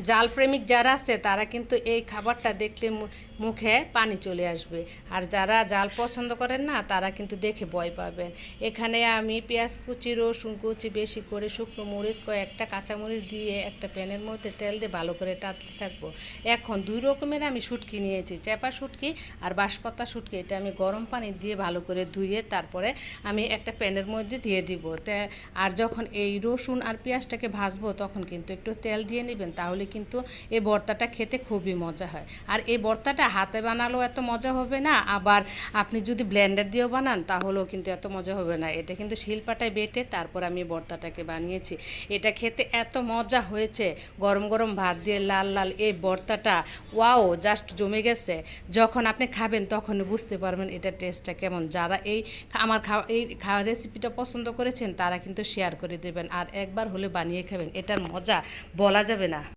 জাল প্রেমিক যারা আছে তারা কিন্তু এই খাবারটা দেখলে মুখে পানি চলে আসবে। আর যারা জাল পছন্দ করেন না তারা কিন্তু দেখে ভয় পাবেন। এখানে আমি পেঁয়াজ কুচি, রসুন কুচি, বেশি করে শুকনো মরিচ, কয়েকটা কাঁচামরিচ দিয়ে একটা প্যানের মধ্যে তেল দিয়ে ভালো করে টানতে থাকবো। এখন দুই রকমের আমি শুটকি নিয়েছি, চেপা শুটকি আর বাঁশপাতা শুটকি। এটা আমি গরম পানি দিয়ে ভালো করে ধুয়ে তারপরে আমি একটা প্যানের মধ্যে দিয়ে দিব। আর যখন এই রসুন আর পেঁয়াজটাকে ভাজবো তখন কিন্তু একটু তেল দিয়ে নেবেন, তাহলে কিন্তু এই ভর্তাটা খেতে খুবই মজা হয়। আর এই ভর্তাটা হাতে বানালেও এত মজা হবে না, আবার আপনি যদি ব্লেন্ডার দিয়েও বানান তাহলেও কিন্তু এত মজা হবে না। এটা কিন্তু শিলপাটায় বেটে তারপর আমি ভর্তাটাকে বানিয়েছি। এটা খেতে এত মজা হয়েছে, গরম গরম ভাত দিয়ে লাল লাল এই ভর্তাটা, ওয়াও, জাস্ট জমে গেছে। যখন আপনি খাবেন তখন বুঝতে পারবেন এটার টেস্টটা কেমন। যারা আমার খাওয়া রেসিপিটা পছন্দ করেছেন তারা কিন্তু শেয়ার করে দেবেন, আর একবার হলে বানিয়ে খাবেন, এটার মজা বলা যাবে না।